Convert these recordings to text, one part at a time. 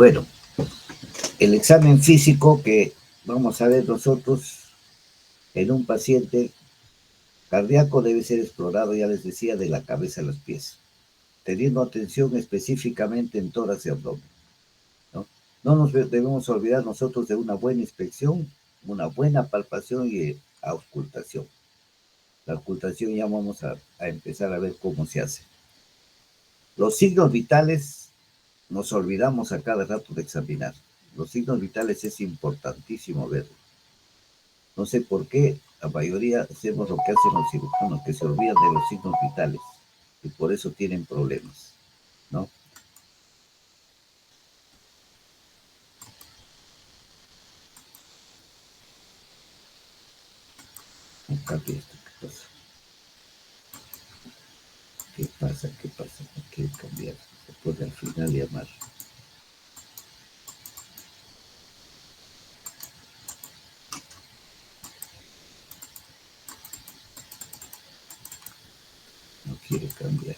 Bueno, el examen físico que vamos a ver nosotros en un paciente cardíaco debe ser explorado, ya les decía, de la cabeza a los pies, teniendo atención específicamente en tórax y abdomen, ¿no? No nos debemos olvidar nosotros de una buena inspección, una buena palpación y auscultación. La auscultación ya vamos a empezar a ver cómo se hace. Los signos vitales nos olvidamos a cada rato de examinar. Los signos vitales es importantísimo verlos. No sé por qué la mayoría hacemos lo que hacen los cirujanos, que se olvidan de los signos vitales y por eso tienen problemas, ¿no? Cambia esto, ¿qué pasa? ¿Qué pasa? ¿Qué pasa? No quiere cambiar. Se puede al final llamar. No quiere cambiar.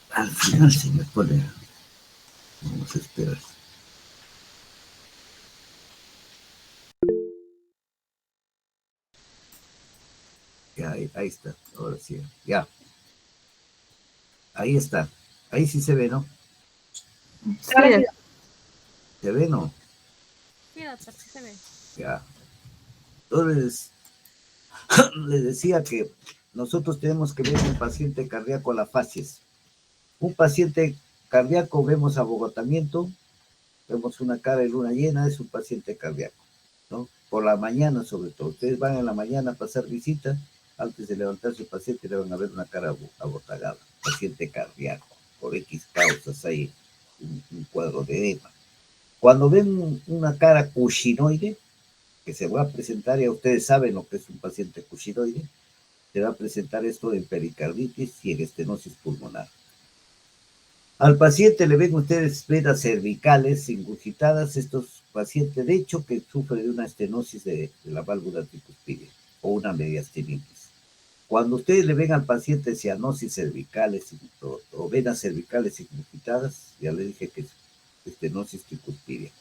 Al final se me pone. Vamos a esperar. Ya, ahí está. Ahora sí. Ya. Ahí está. Ahí sí se ve, ¿no? Sí, ¿Se ve, no? sí, doctor, sí se ve. Ya. Entonces, les decía que nosotros tenemos que ver un paciente cardíaco a la facies. Un paciente cardíaco vemos abogotamiento, vemos una cara de luna llena, es un paciente cardíaco, ¿no? Por la mañana sobre todo. Ustedes van en la mañana a pasar visita, antes de levantarse el paciente le van a ver una cara abotagada, paciente cardíaco, por X causas hay un cuadro de edema. Cuando ven una cara cushinoide, que se va a presentar, ya ustedes saben lo que es un paciente cushinoide, se va a presentar esto en pericarditis y en estenosis pulmonar. Al paciente le ven ustedes venas cervicales ingurgitadas, estos pacientes de hecho que sufren de una estenosis de la válvula tricuspidia o una mediastinitis. Cuando ustedes le ven al paciente cianosis cervicales o venas cervicales ingurgitadas, ya le dije que es estenosis tricuspidia.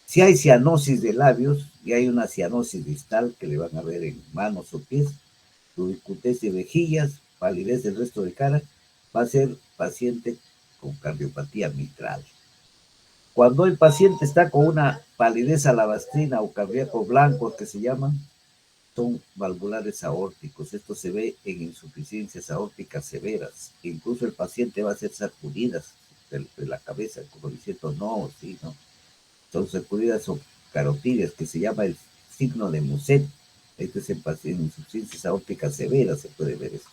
Si hay cianosis de labios y hay una cianosis distal que le van a ver en manos o pies, ubicuidad de mejillas, palidez del resto de cara, va a ser paciente con cardiopatía mitral. Cuando el paciente está con una palidez alabastrina o cardíaco blanco que se llaman, son valvulares aórticos. Esto se ve en insuficiencias aórticas severas. Incluso el paciente va a hacer sacudidas de la cabeza, como diciendo no, sí, no. Son sacudidas o carotidias, que se llama el signo de Muset. Este es en insuficiencias aórticas severas, se puede ver esto.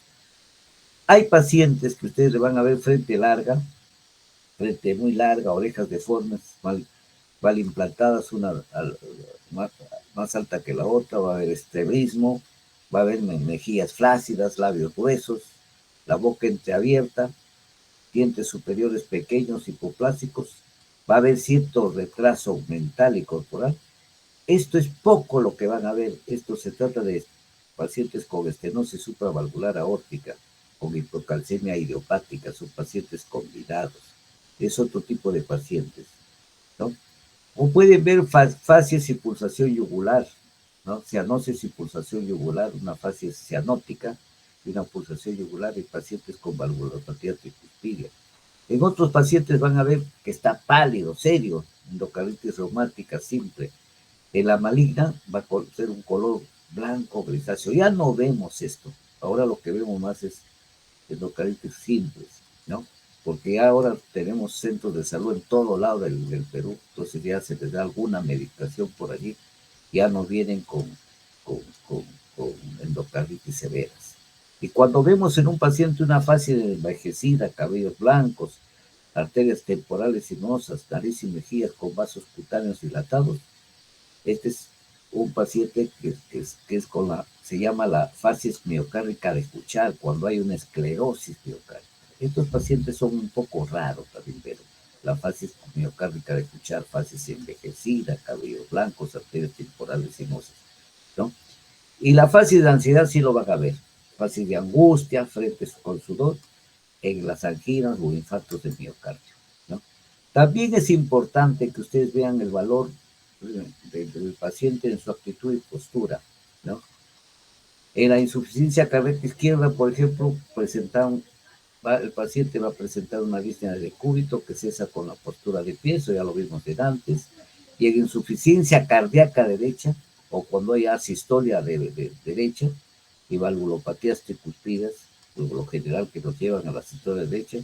Hay pacientes que ustedes le van a ver frente larga, frente muy larga, orejas deformes, mal implantadas, una más alta que la otra, va a haber estrebrismo, va a haber mejillas flácidas, labios gruesos, la boca entreabierta, dientes superiores pequeños, hipoplásicos, va a haber cierto retraso mental y corporal. Esto es poco lo que van a ver. Esto se trata de pacientes con estenosis supravalvular aórtica, con hipocalcemia idiopática, son pacientes combinados. Es otro tipo de pacientes, ¿no? O pueden ver facies y pulsación yugular, ¿no? Cianosis y pulsación yugular, una facies cianótica y una pulsación yugular en pacientes con valvulopatía tricuspidia. En otros pacientes van a ver que está pálido, serio, endocarditis reumática simple. En la maligna va a ser un color blanco, grisáceo. Ya no vemos esto. Ahora lo que vemos más es endocarditis simples, ¿no? Porque ya ahora tenemos centros de salud en todo lado del Perú, entonces ya se les da alguna medicación por allí, ya no vienen con, con, con endocarditis severas. Y cuando vemos en un paciente una fase envejecida, cabellos blancos, arterias temporales sinuosas, nariz y mejillas con vasos cutáneos dilatados, este es un paciente que es con la, se llama la facies miocárdica de Kuchar, cuando hay una esclerosis miocárdica. Estos pacientes son un poco raros también, pero la facies miocárdica de Kuchar, facies envejecida, cabellos blancos, arterias temporales sinuosas, ¿no? Y la fase de ansiedad sí lo van a ver. Fase de angustia, frente con sudor, en las anginas o infartos de miocardio, ¿no? También es importante que ustedes vean el valor del paciente en su actitud y postura, ¿no? En la insuficiencia cardíaca izquierda, por ejemplo, el paciente va a presentar una disnea de decúbito que cesa con la postura de pie, eso ya lo vimos de antes. Y en insuficiencia cardíaca derecha, o cuando hay asistolia de derecha y valvulopatías tricuspidas, por lo general que nos llevan a la asistolia derecha,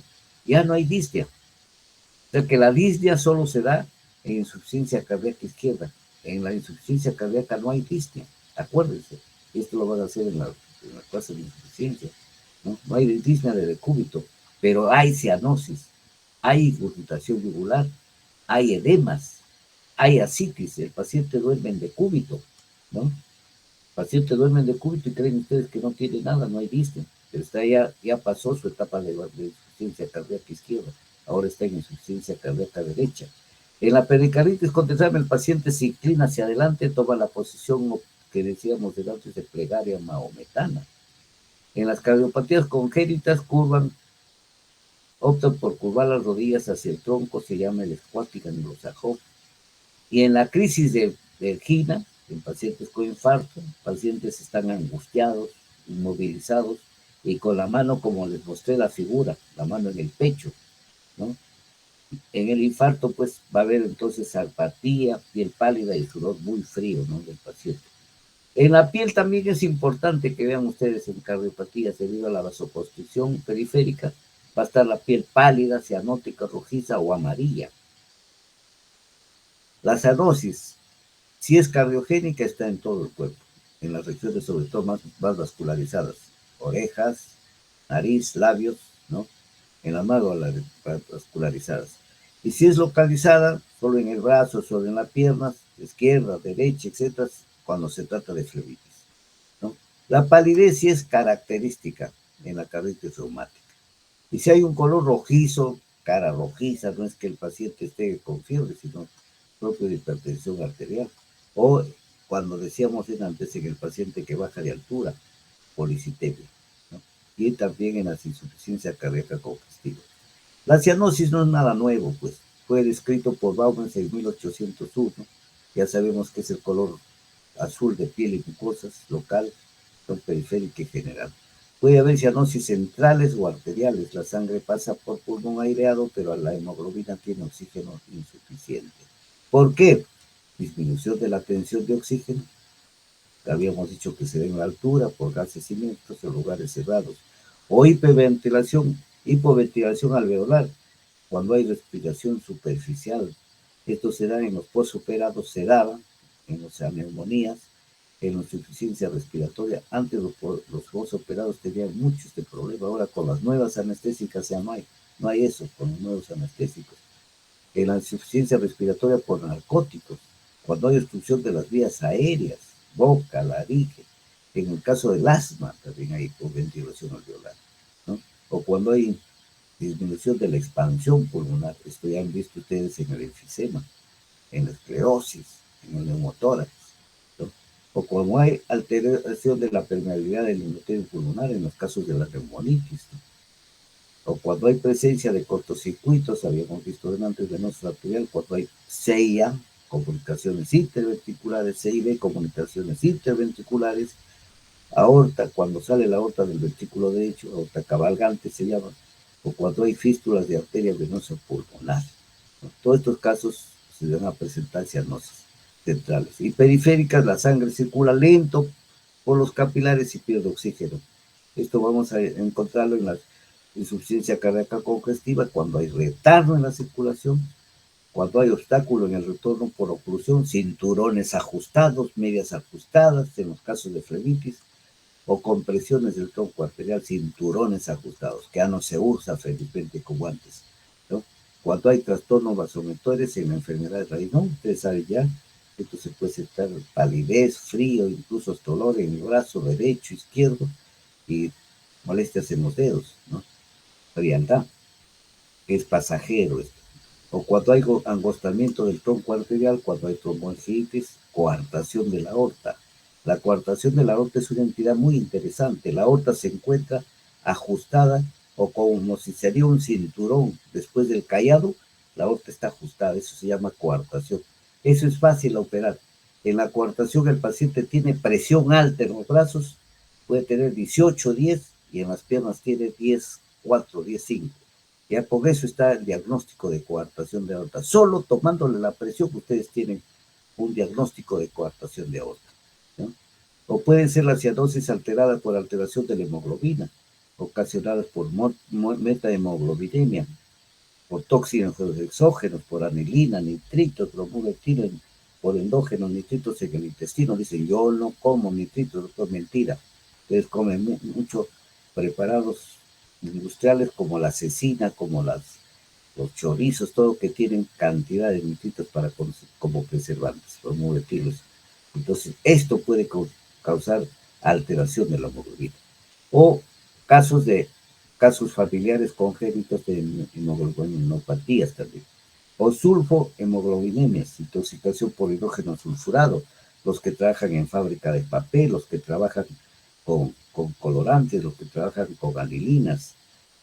ya no hay disnea. O sea que la disnea solo se da en insuficiencia cardíaca izquierda. En la insuficiencia cardíaca no hay disnea. Acuérdense, esto lo van a hacer en la clase de insuficiencia. No hay disnea de decúbito, pero hay cianosis, hay ingurgitación yugular, hay edemas, hay ascitis. El paciente duerme en decúbito, ¿no? El paciente duerme en decúbito y creen ustedes que no tiene nada, no hay disnea. Pero ya pasó su etapa de insuficiencia cardíaca izquierda, ahora está en insuficiencia cardíaca derecha. En la pericarditis con desarme, el paciente se inclina hacia adelante, toma la posición que decíamos delante de plegaria mahometana. En las cardiopatías congénitas optan por curvar las rodillas hacia el tronco, se llama el escuática anglosajón. Y en la crisis de angina, en pacientes con infarto, pacientes están angustiados, inmovilizados, y con la mano, como les mostré la figura, la mano en el pecho, ¿no? En el infarto, pues, va a haber entonces apatía, piel pálida y sudor muy frío, ¿no?, del paciente. En la piel también es importante que vean ustedes en cardiopatías debido a la vasoconstricción periférica, va a estar la piel pálida, cianótica, rojiza o amarilla. La cianosis, si es cardiogénica, está en todo el cuerpo, en las regiones sobre todo más vascularizadas, orejas, nariz, labios, ¿no? En las más vascularizadas. Y si es localizada, solo en el brazo, solo en las piernas, izquierda, derecha, etc., cuando se trata de flebitis, ¿no? La palidez sí es característica en la carditis reumática. Y si hay un color rojizo, cara rojiza, no es que el paciente esté con fiebre, sino propio de hipertensión arterial. O cuando decíamos antes en el paciente que baja de altura, policitemia, ¿no? Y también en la insuficiencia cardíaca congestiva. La cianosis no es nada nuevo, pues fue descrito por Baumann en 1801. Ya sabemos que es el color azul de piel y mucosas local, son periférica y general. Puede haber cianosis centrales o arteriales. La sangre pasa por pulmón aireado, pero la hemoglobina tiene oxígeno insuficiente. ¿Por qué? Disminución de la tensión de oxígeno. Habíamos dicho que se da en la altura por gases y mezclas en lugares cerrados. O hipoventilación alveolar, cuando hay respiración superficial. Esto se da en los postoperados, se daba en las neumonías, en la insuficiencia respiratoria. Antes los postoperados tenían mucho este problema. Ahora con las nuevas anestésicas ya no hay eso con los nuevos anestésicos. En la insuficiencia respiratoria por narcóticos, cuando hay obstrucción de las vías aéreas, boca, laringe. En el caso del asma también hay hipoventilación alveolar, ¿no? O cuando hay disminución de la expansión pulmonar, esto ya han visto ustedes en el enfisema, en la esclerosis, en el neumotórax, ¿no? O cuando hay alteración de la permeabilidad del endotelio pulmonar en los casos de la neumonitis, ¿no? O cuando hay presencia de cortocircuitos, habíamos visto antes venoso arterial, cuando hay CIA, comunicaciones interventriculares, CIB, comunicaciones interventriculares, aorta, cuando sale la aorta del ventrículo derecho, aorta cabalgante se llama, o cuando hay fístulas de arteria venosa pulmonar. En todos estos casos se van a presentar cianosis centrales. Y periféricas, la sangre circula lento por los capilares y pierde oxígeno. Esto vamos a encontrarlo en la insuficiencia cardíaca congestiva, cuando hay retardo en la circulación, cuando hay obstáculo en el retorno por oclusión, cinturones ajustados, medias ajustadas, en los casos de flebitis, o compresiones del tronco arterial, cinturones ajustados, que ya no se usa felizmente como antes, ¿no? Cuando hay trastornos vasomotores en la enfermedad de Raynaud, ustedes saben ya, esto se puede sentar palidez, frío, incluso dolor en el brazo derecho, izquierdo, y molestias en los dedos, ¿no? Frialdad, que es pasajero esto. O cuando hay angostamiento del tronco arterial, cuando hay tromboangiitis, coartación de la aorta. La coartación de la aorta es una entidad muy interesante. La aorta se encuentra ajustada o como si sería un cinturón después del callado, la aorta está ajustada, eso se llama coartación. Eso es fácil a operar. En la coartación el paciente tiene presión alta en los brazos, puede tener 18, 10 y en las piernas tiene 10, 4, 10, 5. Ya con eso está el diagnóstico de coartación de aorta. Solo tomándole la presión ustedes tienen un diagnóstico de coartación de aorta, ¿no? O pueden ser la cianosis alterada por alteración de la hemoglobina, ocasionadas por metahemoglobinemia, por tóxicos exógenos, por anilina, nitritos, bromoletilo, por endógenos nitritos en el intestino. Dicen, yo no como nitritos, doctor, mentira. Ustedes comen mucho preparados industriales como la cecina, como los chorizos, todo que tienen cantidad de nitritos para como preservantes, bromoletilos. Entonces, esto puede causar alteración de la hemoglobina. O casos familiares congénitos de hemoglobinopatías también. O sulfohemoglobinemias, intoxicación por hidrógeno sulfurado, los que trabajan en fábrica de papel, los que trabajan con colorantes, los que trabajan con anilinas,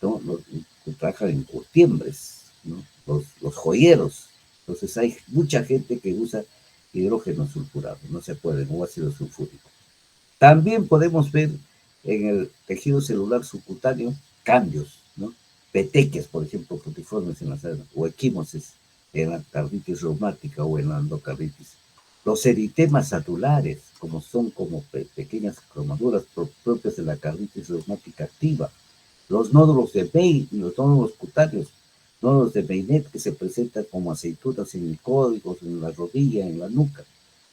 ¿no? Los que trabajan en curtiembres, ¿no? Los joyeros. Entonces hay mucha gente que usa hidrógeno sulfurado, no se puede, no ácido sulfúrico. También podemos ver en el tejido celular subcutáneo cambios, ¿no? Petequias, por ejemplo, putiformes en las arenas, o equimosis en la carditis reumática o en la endocarditis. Los eritemas celulares, como son como pequeñas cromaduras propias de la carditis reumática activa. Los nódulos de May, los nódulos cutáneos, nódulos de Maynet que se presentan como aceitunas en el código, en la rodilla, en la nuca,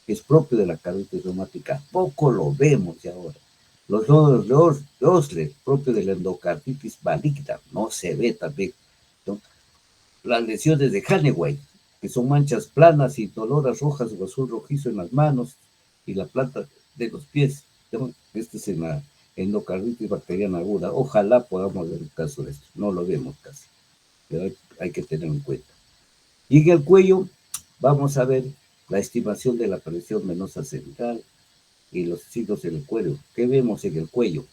que es propio de la carditis reumática. Poco lo vemos ya ahora. Los nódulos de Osler, propio de la endocarditis maligna, no se ve también, ¿no? Las lesiones de Hanneway, que son manchas planas y doloras rojas o azul rojizo en las manos y la planta de los pies, ¿no? Este es en la endocarditis bacteriana aguda. Ojalá podamos ver un caso de esto. No lo vemos casi, pero hay que tener en cuenta. Y en el cuello vamos a ver la estimación de la presión venosa central y los signos del cuello. ¿Qué vemos en el cuello?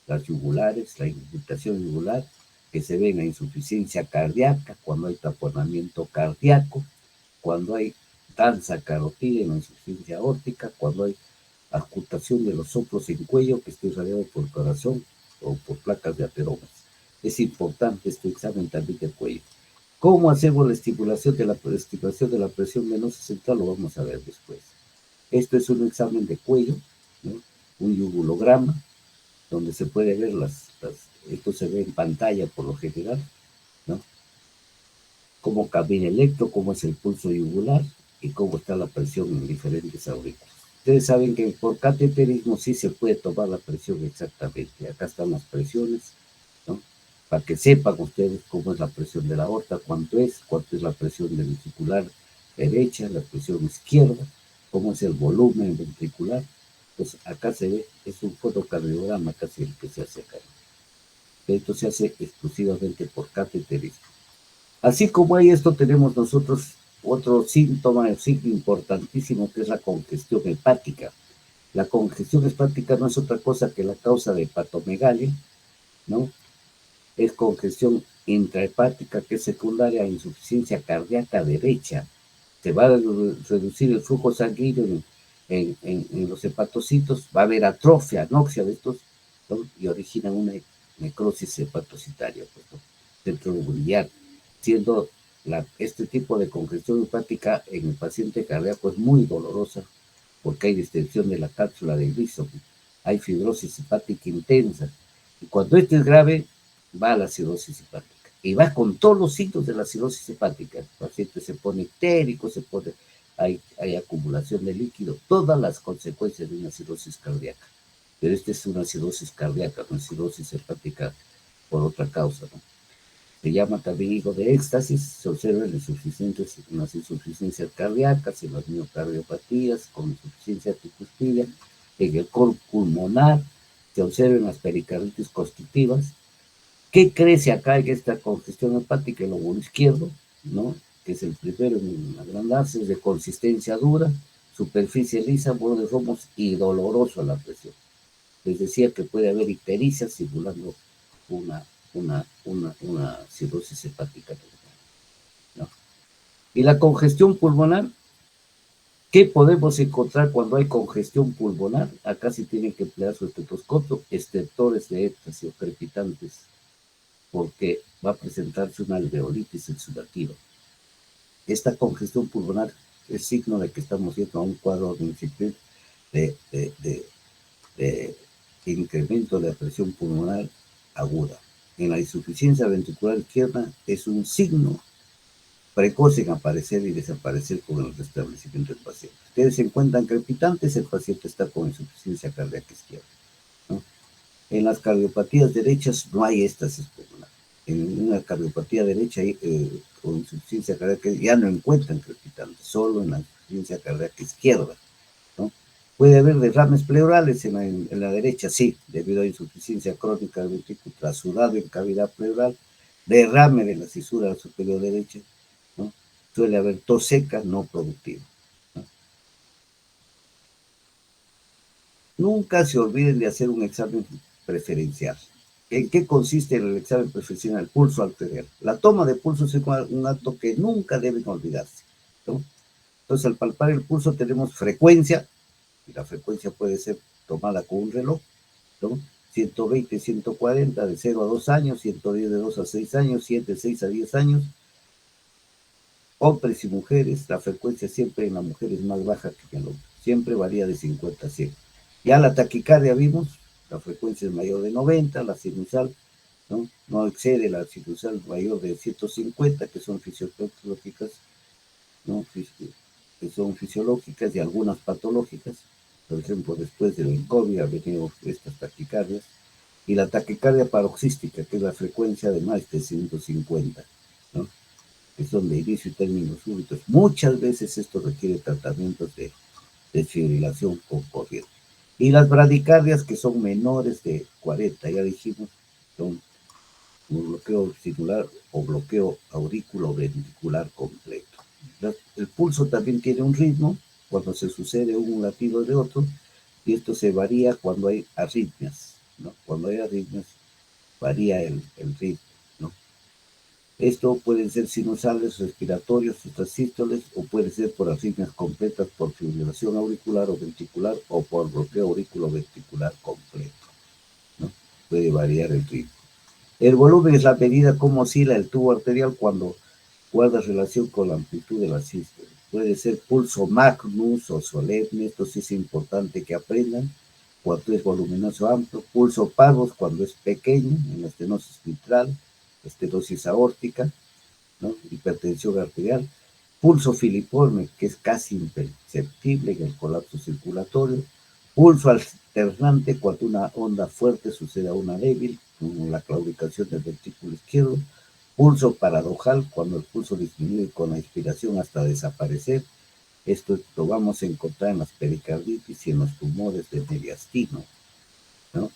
Las yugulares, la infiltración yugular, que se ve en la insuficiencia cardíaca, cuando hay taponamiento cardíaco, cuando hay danza carótida en la insuficiencia aórtica, cuando hay ocultación de los soplos en cuello que esté irradiado por corazón o por placas de ateromas. Es importante este examen también del cuello. ¿Cómo hacemos la estimulación de la presión venosa central? Lo vamos a ver después. Esto es un examen de cuello, ¿no? Un yugulograma, donde se puede ver esto se ve en pantalla por lo general, ¿no? Cómo camina el electro, cómo es el pulso yugular y cómo está la presión en diferentes aurículas. Ustedes saben que por cateterismo sí se puede tomar la presión exactamente. Acá están las presiones, ¿no? Para que sepan ustedes cómo es la presión de la aorta, cuánto es la presión ventricular derecha, la presión izquierda, cómo es el volumen ventricular. Pues acá se ve, es un fotocardiograma casi el que se hace acá. Esto se hace exclusivamente por cateterismo. Así como hay esto, tenemos nosotros otro síntoma, el signo importantísimo, que es la congestión hepática. La congestión hepática no es otra cosa que la causa de hepatomegalia, ¿no? Es congestión intrahepática que es secundaria a insuficiencia cardíaca derecha. Se va a reducir el flujo sanguíneo en los hepatocitos, va a haber atrofia, anoxia de estos, ¿no? Y originan una necrosis hepatocitaria, pues, ¿no? Centronuclear, siendo este tipo de congestión hepática en el paciente cardíaco es muy dolorosa porque hay distensión de la cápsula de Gleason, hay fibrosis hepática intensa, y cuando esto es grave, va a la cirrosis hepática, y va con todos los signos de la cirrosis hepática. El paciente se pone ictérico, hay acumulación de líquido, todas las consecuencias de una cirrosis cardíaca. Pero esta es una cirrosis cardíaca, no es cirrosis hepática por otra causa, ¿no? Se llama también hijo de éxtasis, se observa en las insuficiencias cardíacas, en las miocardiopatías, con insuficiencia tricuspidia, en el coro pulmonar, se observa en las pericarditis constrictivas. ¿Qué crece acá en esta congestión hepática? El lóbulo izquierdo, ¿no? Que es el primero en agrandarse, es de consistencia dura, superficie lisa, bordes romos y doloroso a la presión. Les decía que puede haber ictericia simulando una cirrosis hepática, ¿no? Y la congestión pulmonar, ¿qué podemos encontrar cuando hay congestión pulmonar? Acá sí tienen que emplear su estetoscopio, estertores de éxtasis o crepitantes, porque va a presentarse una alveolitis exudativa. Esta congestión pulmonar es signo de que estamos yendo a un cuadro de incipiente de incremento de la presión pulmonar aguda. En la insuficiencia ventricular izquierda es un signo precoz en aparecer y desaparecer con el restablecimiento del paciente. Ustedes se encuentran crepitantes, el paciente está con insuficiencia cardíaca izquierda, ¿no? En las cardiopatías derechas no hay éxtasis pulmonar. En una cardiopatía derecha con insuficiencia cardíaca ya no encuentran crepitantes, solo en la insuficiencia cardíaca izquierda, ¿no? Puede haber derrames pleurales en la derecha, sí, debido a insuficiencia crónica del ventrículo trasudado en cavidad pleural, derrame de la cisura superior derecha, ¿no? Suele haber tos seca no productiva, ¿no? Nunca se olviden de hacer un examen preferencial. ¿En qué consiste el examen preferencial? El pulso arterial. La toma de pulso es un acto que nunca deben olvidarse, ¿no? Entonces, al palpar el pulso tenemos frecuencia, y la frecuencia puede ser tomada con un reloj, ¿no? 120, 140, de 0 a 2 años, 110 de 2 a 6 años, 7 de 6 a 10 años. Hombres y mujeres, la frecuencia siempre en la mujer es más baja que en el hombre, siempre varía de 50 a 100. Ya la taquicardia vimos, la frecuencia es mayor de 90, la sinusal, no excede la sinusal mayor de 150, que son fisiológicas, ¿no? Que son fisiológicas y algunas patológicas. Por ejemplo, después del COVID han venido estas taquicardias. Y la taquicardia paroxística, que es la frecuencia de más de 150, ¿no? Que son de inicio y términos súbitos. Muchas veces esto requiere tratamientos de desfibrilación con corriente. Y las bradicardias, que son menores de 40, ya dijimos, son un bloqueo auricular o bloqueo auriculoventricular completo. El pulso también tiene un ritmo cuando se sucede un latido de otro, y esto se varía cuando hay arritmias, ¿no? Cuando hay arritmias varía el ritmo, ¿no? Esto pueden ser sinusales, respiratorios, suprasístoles, o puede ser por arritmias completas, por fibrilación auricular o ventricular, o por bloqueo auriculoventricular completo, ¿no? Puede variar el ritmo. El volumen es la medida cómo oscila el tubo arterial cuando guarda relación con la amplitud de la sístole. Puede ser pulso magnus o solemne, esto sí es importante que aprendan, cuando es voluminoso amplio. Pulso parvus cuando es pequeño, en la estenosis mitral, estenosis aórtica, ¿no? Hipertensión arterial. Pulso filiforme, que es casi imperceptible en el colapso circulatorio. Pulso alternante cuando una onda fuerte sucede a una débil, como la claudicación del ventrículo izquierdo. Pulso paradojal, cuando el pulso disminuye con la inspiración hasta desaparecer. Esto lo vamos a encontrar en las pericarditis y en los tumores de mediastino, ¿no?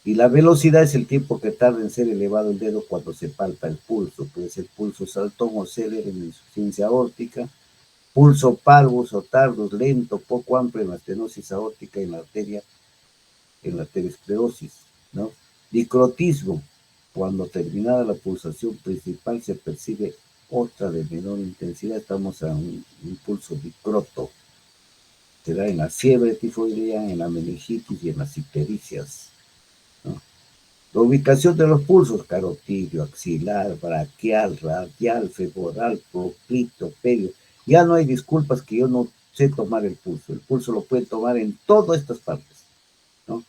Y la velocidad es el tiempo que tarda en ser elevado el dedo cuando se palpa el pulso. Puede ser pulso saltón o célere en la insuficiencia aórtica, pulso parvus o tardus, lento, poco amplio en la estenosis aórtica y en la arteriosclerosis, ¿no? Dicrotismo, cuando terminada la pulsación principal se percibe otra de menor intensidad, estamos a un pulso dicroto. Se da en la fiebre tifoidea, en la meningitis y en las ictericias, ¿no? La ubicación de los pulsos: carotidio, axilar, braquial, radial, femoral, proclito, pedio. Ya no hay disculpas que yo no sé tomar el pulso. El pulso lo pueden tomar en todas estas partes, ¿no?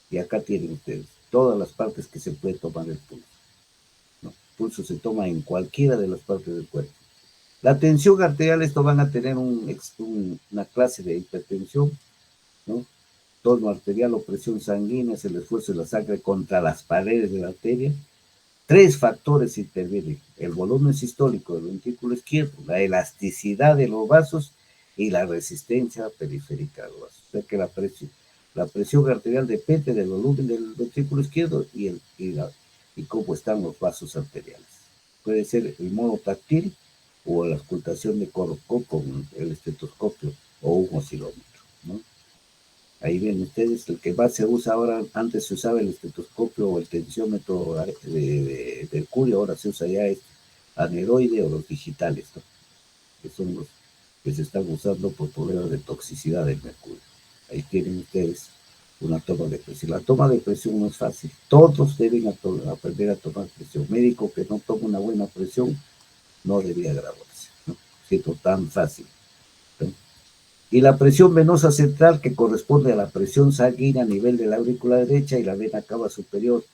Y acá tienen ustedes todas las partes que se puede tomar el pulso, ¿no? El pulso se toma en cualquiera de las partes del cuerpo. La tensión arterial, esto van a tener una clase de hipertensión, ¿no? Tono arterial o presión sanguínea es el esfuerzo de la sangre contra las paredes de la arteria. 3 factores intervienen: el volumen sistólico del ventrículo izquierdo, la elasticidad de los vasos y la resistencia periférica de los vasos. O sea que la presión arterial depende del volumen del ventrículo izquierdo y cómo están los vasos arteriales. Puede ser el modo táctil o la auscultación de Corocó con el estetoscopio, o un oscilómetro, ¿no? Ahí ven ustedes, el que más se usa ahora, antes se usaba el estetoscopio o el tensiómetro de mercurio, ahora se usa ya el aneroide o los digitales, ¿no? Que son los que se están usando por problemas de toxicidad del mercurio. Ahí tienen ustedes una toma de presión. La toma de presión no es fácil. Todos deben aprender a tomar presión. Médico que no toma una buena presión no debía graduarse, ¿no? Siento tan fácil, ¿no? Y la presión venosa central, que corresponde a la presión sanguínea a nivel de la aurícula derecha y la vena cava superior,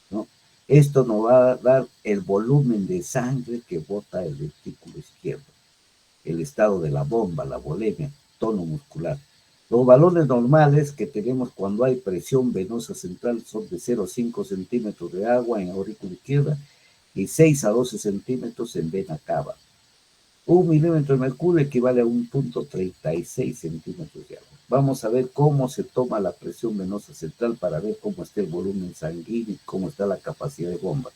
¿no? Esto nos va a dar el volumen de sangre que bota el ventrículo izquierdo, el estado de la bomba, la volemia, tono muscular. Los valores normales que tenemos cuando hay presión venosa central son de 0,5 centímetros de agua en aurícula izquierda y 6 a 12 centímetros en vena cava. 1 milímetro de mercurio equivale a 1,36 centímetros de agua. Vamos a ver cómo se toma la presión venosa central para ver cómo está el volumen sanguíneo y cómo está la capacidad de bomba.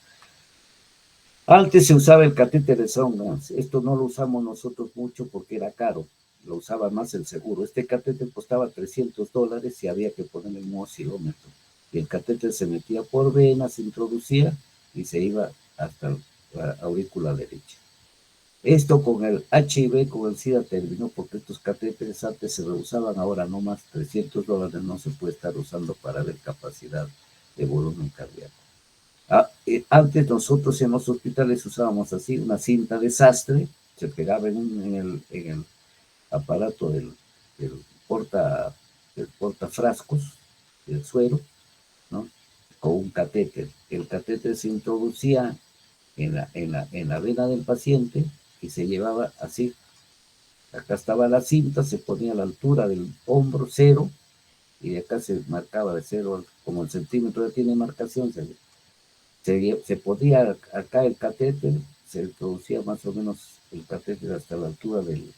Antes se usaba el catéter de Songrans. Esto no lo usamos nosotros mucho porque era caro. Lo usaba más el seguro. Este catéter costaba $300 y había que ponerle un oscilómetro. Y el catéter se metía por vena, se introducía y se iba hasta la aurícula derecha. Esto con el HIV, con el SIDA terminó porque estos catéteres antes se reusaban, ahora no más. $300 no se puede estar usando para ver capacidad de volumen cardíaco. Antes nosotros en los hospitales usábamos así una cinta de sastre, se pegaba en el aparato del portafrascos, del suero, ¿no? Con un catéter. El catéter se introducía en la vena del paciente y se llevaba así. Acá estaba la cinta, se ponía a la altura del hombro, 0, y de acá se marcaba de 0, como el centímetro ya tiene marcación, se ponía acá el catéter, se introducía más o menos el catéter hasta la altura del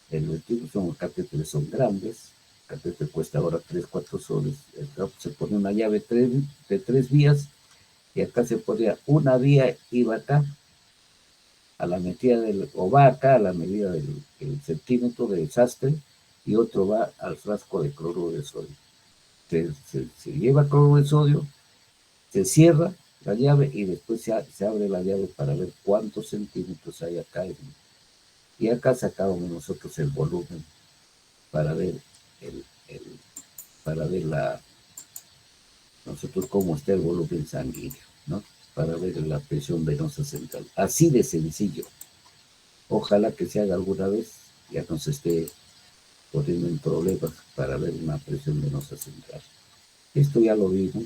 ventrículo. Los catéteres son grandes, el catéter cuesta ahora 3, 4 soles. Se pone una llave de 3 vías y acá se ponía una vía, iba acá a la medida o va acá a la medida del centímetro de desastre, y otro va al frasco de cloruro de sodio. Se lleva cloruro de sodio, se cierra la llave y después se abre la llave para ver cuántos centímetros hay acá. Y acá sacábamos nosotros el volumen para ver nosotros cómo está el volumen sanguíneo, ¿no? Para ver la presión venosa central. Así de sencillo. Ojalá que se haga alguna vez, ya no se esté poniendo en problemas para ver una presión venosa central. Esto ya lo vimos,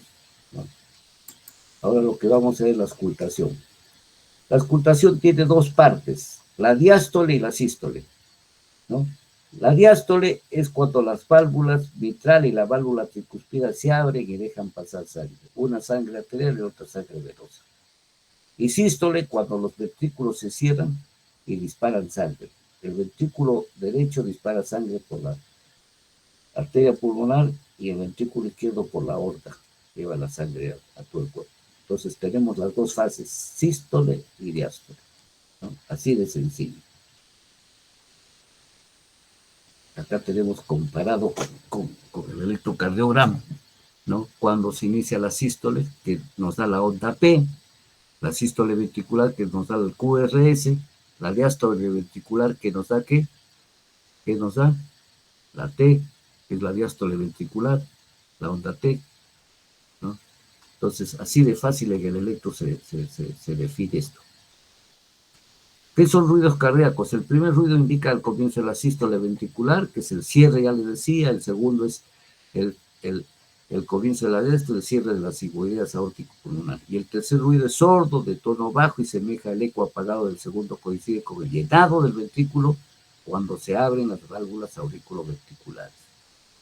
¿no? Ahora lo que vamos a ver es la auscultación. La auscultación tiene dos partes, la diástole y la sístole, ¿no? La diástole es cuando las válvulas mitral y la válvula tricuspida se abren y dejan pasar sangre, una sangre arterial y otra sangre venosa. Y sístole cuando los ventrículos se cierran y disparan sangre. El ventrículo derecho dispara sangre por la arteria pulmonar y el ventrículo izquierdo por la aorta, lleva la sangre a todo el cuerpo. Entonces tenemos las dos fases, sístole y diástole, ¿no? Así de sencillo. Acá tenemos comparado con el electrocardiograma, ¿no? Cuando se inicia la sístole, que nos da la onda P, la sístole ventricular, que nos da el QRS, la diástole ventricular, que nos da ¿qué? ¿Qué nos da? La T, que es la diástole ventricular, la onda T, ¿no? Entonces, así de fácil en el electro se define esto. ¿Qué son ruidos cardíacos? El primer ruido indica el comienzo de la sístole ventricular, que es el cierre, ya les decía. El segundo es el comienzo de la diástole, el cierre de la sigmoideas aórtico-pulmonar. Y el tercer ruido es sordo, de tono bajo y semeja al eco apagado del segundo, coincide con el llenado del ventrículo cuando se abren las válvulas auriculoventriculares.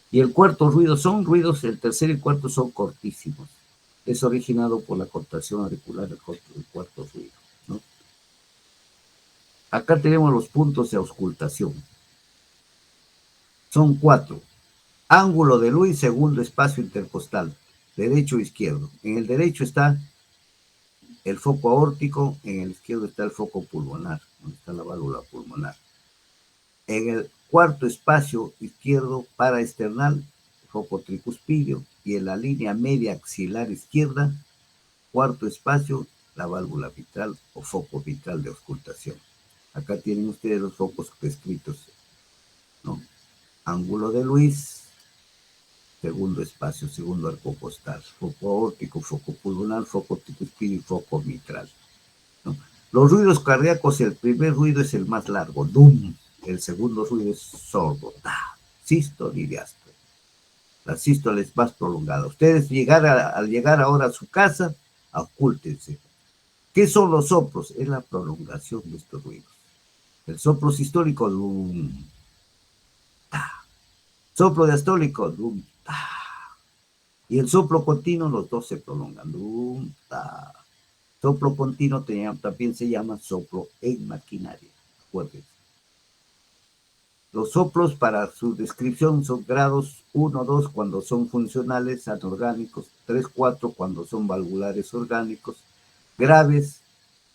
Y el cuarto ruido son ruidos, el tercer y cuarto son cortísimos. Es originado por la contracción auricular del cuarto ruido, ¿no? Acá tenemos los puntos de auscultación. Son 4. Ángulo de Louis, segundo espacio intercostal, derecho e izquierdo. En el derecho está el foco aórtico, en el izquierdo está el foco pulmonar, donde está la válvula pulmonar. En el cuarto espacio izquierdo paraesternal, foco tricuspidio, y en la línea media axilar izquierda, cuarto espacio, la válvula vitral o foco vitral de auscultación. Acá tienen ustedes los focos descritos, ¿no? Ángulo de Luis, segundo espacio, segundo arco costal, foco aórtico, foco pulmonar, foco tricuspidio y foco mitral, ¿no? Los ruidos cardíacos, el primer ruido es el más largo, dum. El segundo ruido es sordo, ta, sístole y diástole. La sístole es más prolongada. Ustedes al llegar ahora a su casa, ocúltense. ¿Qué son los soplos? Es la prolongación de estos ruidos. El soplo sistólico, dum, ta. Soplo diastólico, dum, ta. Y el soplo continuo, los dos se prolongan, dum, ta. Soplo continuo también se llama soplo en maquinaria. Acuérdense. Los soplos, para su descripción, son grados 1, 2 cuando son funcionales anorgánicos, 3, 4 cuando son valvulares orgánicos, graves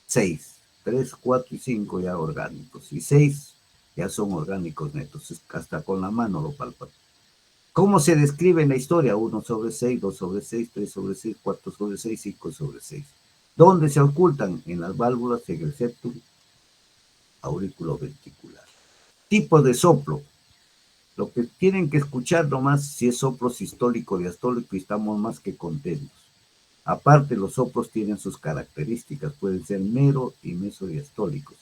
6, 3, 4 y 5 ya orgánicos, y 6 ya son orgánicos netos, hasta con la mano lo palpan. ¿Cómo se describe en la historia? 1 sobre 6, 2 sobre 6, 3 sobre 6, 4 sobre 6, 5 sobre 6. ¿Dónde se ocultan? En las válvulas, en el septum auriculoventricular. Tipo de soplo. Lo que tienen que escuchar nomás si es soplo sistólico, diastólico, y estamos más que contentos. Aparte, los soplos tienen sus características, pueden ser mero y mesodiastólicos.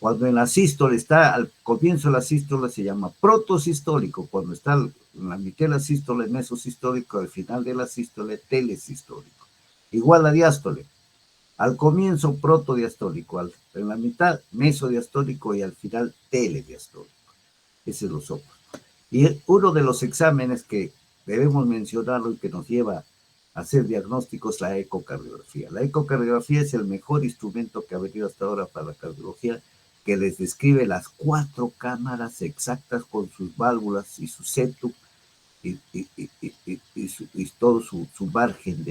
Cuando en la sístole está, al comienzo de la sístole se llama protosistólico, cuando está en la mitad de la sístole mesosistólico, al final de la sístole telesistólico. Igual la diástole, al comienzo protodiastólico, en la mitad mesodiastólico y al final telediastólico. Ese es los soplos. Y uno de los exámenes que debemos mencionarlo y que nos lleva a hacer diagnósticos, la ecocardiografía. La ecocardiografía es el mejor instrumento que ha venido hasta ahora para la cardiología, que les describe las 4 cámaras exactas con sus válvulas y su septum y todo su margen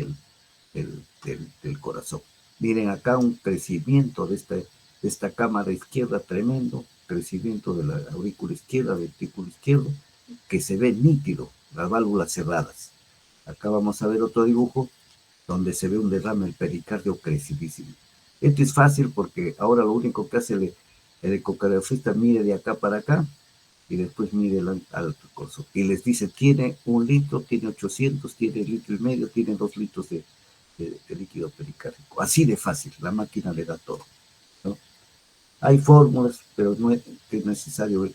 del corazón. Miren acá un crecimiento de esta cámara izquierda tremendo, crecimiento de la aurícula izquierda, ventrículo izquierdo, que se ve nítido, las válvulas cerradas. Acá vamos a ver otro dibujo donde se ve un derrame del pericardio crecidísimo. Esto es fácil porque ahora lo único que hace el ecocardiografista, mide de acá para acá y después mide al corazón. Y les dice, tiene 1 litro, tiene 800, tiene 1,5 litros, tiene 2 litros de líquido pericárdico. Así de fácil, la máquina le da todo, ¿no? Hay fórmulas, pero no es necesario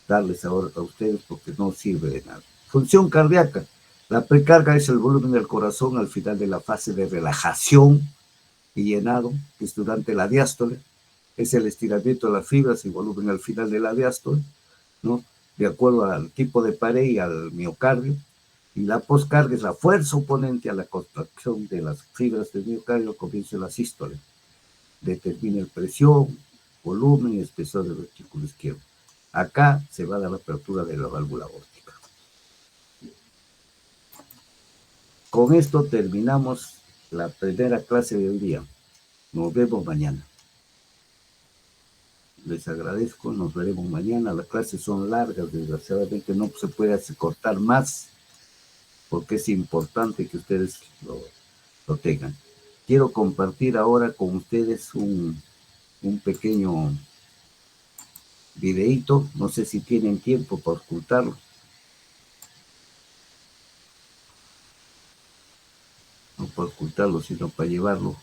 darles ahora a ustedes porque no sirve de nada. Función cardíaca. La precarga es el volumen del corazón al final de la fase de relajación y llenado, que es durante la diástole. Es el estiramiento de las fibras y volumen al final de la diástole, ¿no? De acuerdo al tipo de pared y al miocardio. Y la poscarga es la fuerza oponente a la contracción de las fibras del miocardio, comienza la sístole. Determina el presión, volumen y espesor del ventrículo izquierdo. Acá se va a dar la apertura de la válvula aórtica. Con esto terminamos la primera clase del día. Nos vemos mañana. Les agradezco, nos veremos mañana. Las clases son largas, desgraciadamente no se puede cortar más, porque es importante que ustedes lo tengan. Quiero compartir ahora con ustedes un pequeño videíto, no sé si tienen tiempo para ocultarlo. No para ocultarlo, sino para llevarlo,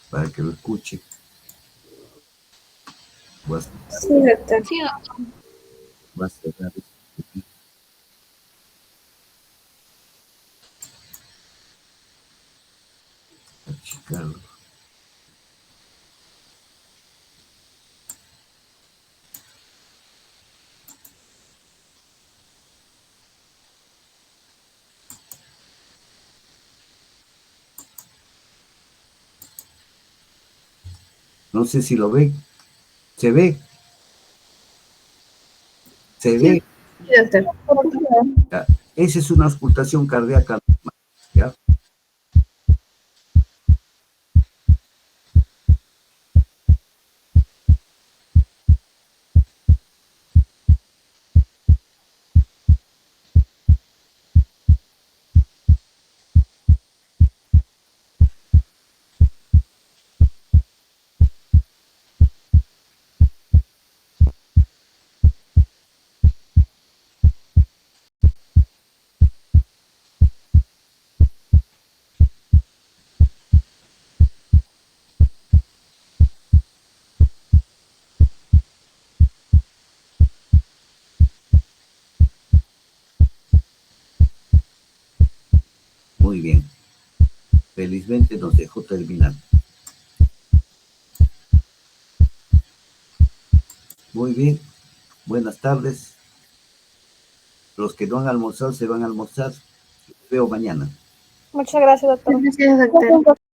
para que lo escuche. Sí, doctor. Sí, doctor. Va a cerrar achicarlo. No sé si lo ven. ¿Se ve? ¿Se ve? Sí, doctor. Ya. Esa es una auscultación cardíaca, ¿ya? bien. Felizmente nos dejó terminar. Muy bien. Buenas tardes. Los que no han almorzado se van a almorzar. Veo mañana. Muchas gracias, doctor. Gracias, doctor.